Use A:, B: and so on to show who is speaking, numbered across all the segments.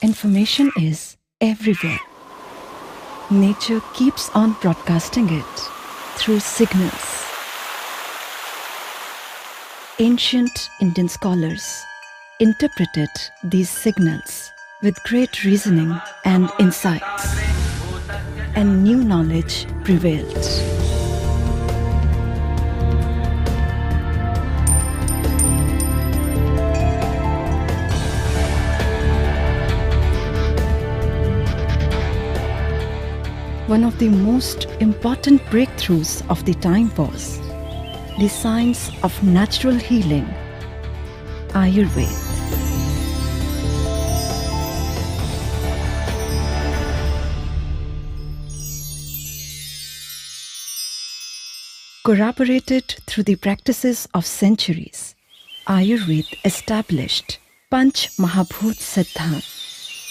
A: Information is everywhere. Nature keeps on broadcasting it through signals. Ancient Indian scholars interpreted these signals with great reasoning and insights, and new knowledge prevailed. One of the most important breakthroughs of the time was the science of natural healing, Ayurveda. Corroborated through the practices of centuries, Ayurveda established Panch Mahabhut Siddhant.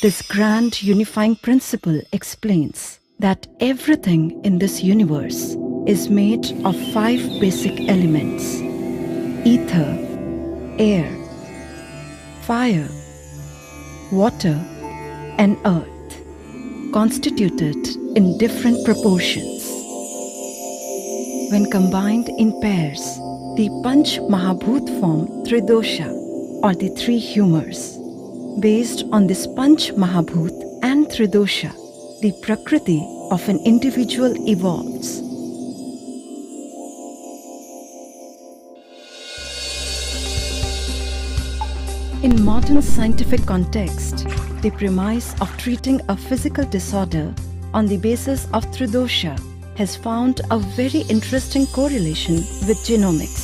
A: This grand unifying principle explains that everything in this universe is made of 5 basic elements: ether, air, fire, water, and earth, constituted in different proportions. When combined in pairs, the Panch Mahabhut form Tridosha, or the 3 humors. Based on this Panch Mahabhut and Tridosha, the Prakriti of an individual evolves. In modern scientific context, the premise of treating a physical disorder on the basis of Tridosha has found a very interesting correlation with genomics.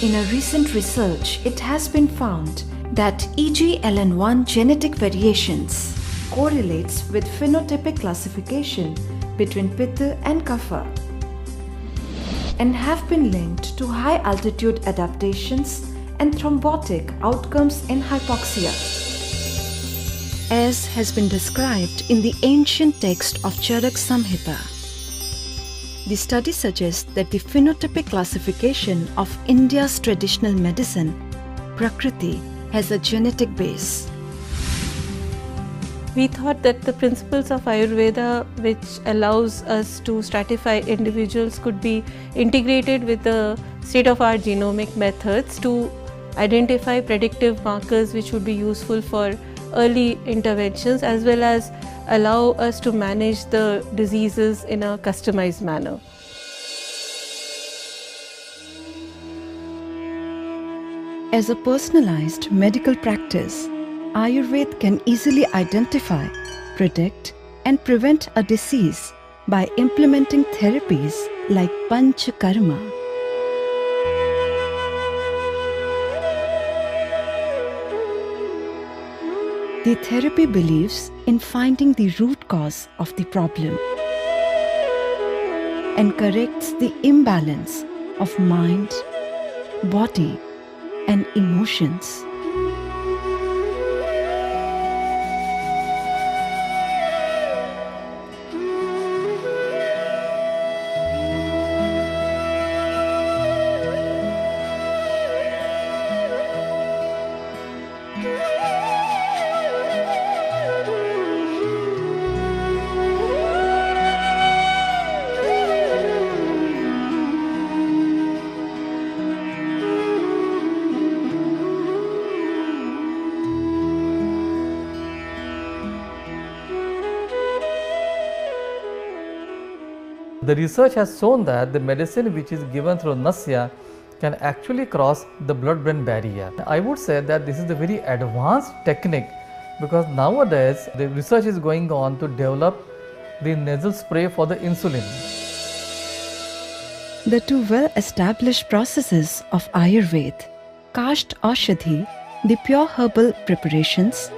A: In a recent research, it has been found that EGLN1 genetic variations correlates with phenotypic classification between Pitta and Kapha, and have been linked to high altitude adaptations and thrombotic outcomes in hypoxia, as has been described in the ancient text of Charak Samhita. The study suggests that the phenotypic classification of India's traditional medicine, Prakriti, has a genetic base.
B: We thought that the principles of Ayurveda, which allows us to stratify individuals, could be integrated with the state-of-art genomic methods to identify predictive markers which would be useful for early interventions, as well as allow us to manage the diseases in a customized manner.
A: As a personalized medical practice, Ayurveda can easily identify, predict, and prevent a disease by implementing therapies like Panchakarma. The therapy believes in finding the root cause of the problem and corrects the imbalance of mind, body, and emotions.
C: The research has shown that the medicine which is given through Nasya can actually cross the blood-brain barrier. I would say that this is a very advanced technique, because nowadays the research is going on to develop the nasal spray for the insulin.
A: The 2 well-established processes of Ayurveda, Kasht Aushadhi, the pure herbal preparations,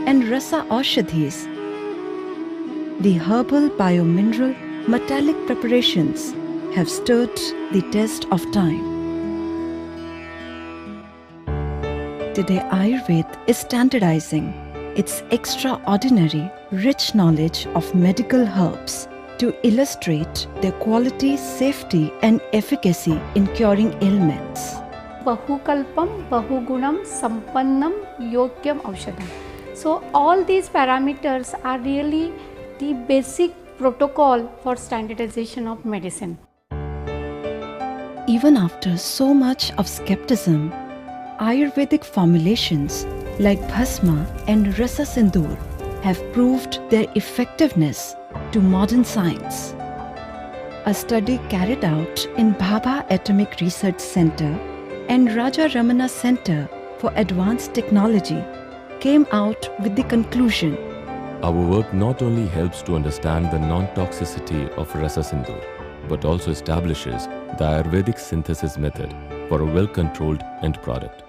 A: and Rasa Aushadhis, the herbal biomineral metallic preparations, have stood the test of time. Today, Ayurveda is standardizing its extraordinary rich knowledge of medical herbs to illustrate their quality, safety, and efficacy in curing ailments.
D: Bahukalpam, Bahugunam, Sampannam, Yogyam, Aushadam. So all these parameters are really the basic protocol for standardization of medicine.
A: Even after so much of skepticism, Ayurvedic formulations like Bhasma and Rasa Sindoor have proved their effectiveness to modern science. A study carried out in Bhabha Atomic Research Center and Raja Ramana Center for Advanced Technology came out with the conclusion.
E: Our work not only helps to understand the non-toxicity of Rasa Sindoor, but also establishes the Ayurvedic synthesis method for a well-controlled end product.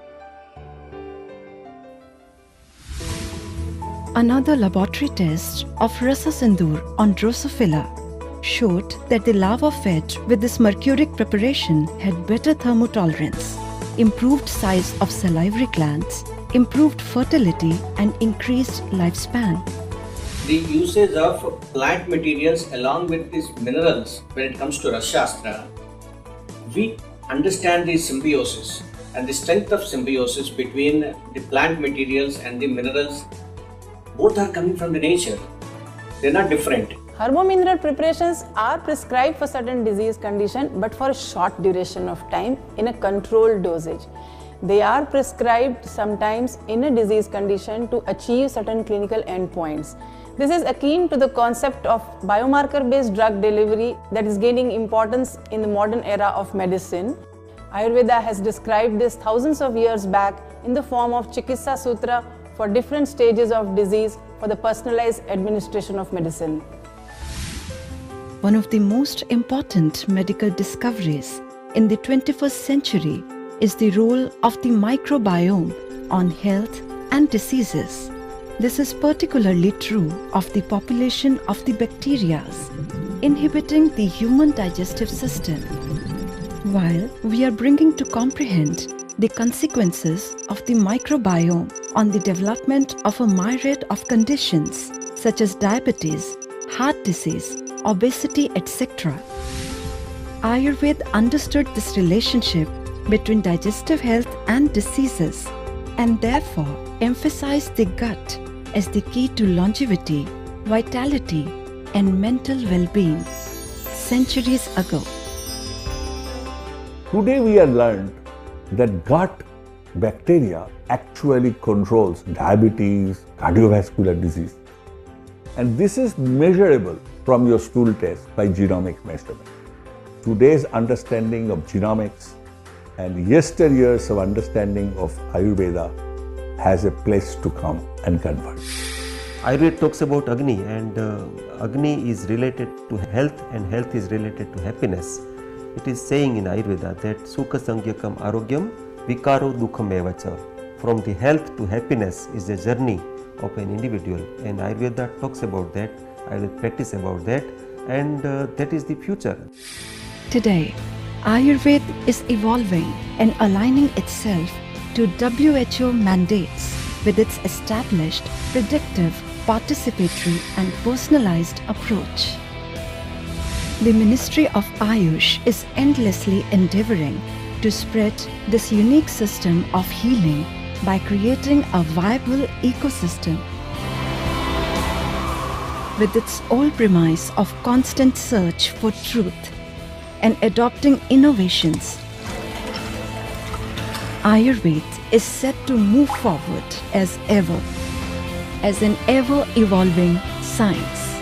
A: Another laboratory test of Rasa Sindoor on Drosophila showed that the larva fed with this mercuric preparation had better thermotolerance, improved size of salivary glands, improved fertility and increased lifespan.
F: The usage of plant materials along with these minerals when it comes to Rasashastra, we understand the symbiosis and the strength of symbiosis between the plant materials and the minerals. Both are coming from the nature. They're not different.
G: Herbomineral preparations are prescribed for certain disease condition but for a short duration of time in a controlled dosage. They are prescribed sometimes in a disease condition to achieve certain clinical endpoints. This is akin to the concept of biomarker-based drug delivery that is gaining importance in the modern era of medicine. Ayurveda has described this thousands of years back in the form of Chikitsa Sutra for different stages of disease for the personalized administration of medicine.
A: One of the most important medical discoveries in the 21st century is the role of the microbiome on health and diseases. This is particularly true of the population of the bacteria inhibiting the human digestive system. While we are bringing to comprehend the consequences of the microbiome on the development of a myriad of conditions such as diabetes, heart disease, obesity, etc. Ayurveda understood this relationship between digestive health and diseases and therefore emphasized the gut as the key to longevity, vitality, and mental well-being centuries ago.
H: Today we have learned that gut bacteria actually controls diabetes, cardiovascular disease. And this is measurable from your stool test by genomic measurement. Today's understanding of genomics and yesteryears of understanding of Ayurveda has a place to come and converge.
I: Ayurveda talks about Agni, and Agni is related to health and health is related to happiness. It is saying in Ayurveda that Sukha Sangyakam Arogyam Vikaro Dukham Evacha. From the health to happiness is a journey of an individual, and Ayurveda talks about that, Ayurveda practice about that, and that is the future.
A: Today, Ayurveda is evolving and aligning itself to WHO mandates with its established, predictive, participatory and personalized approach. The Ministry of Ayush is endlessly endeavoring to spread this unique system of healing by creating a viable ecosystem. With its whole premise of constant search for truth and adopting innovations, Ayurveda is set to move forward as ever, as an ever-evolving science.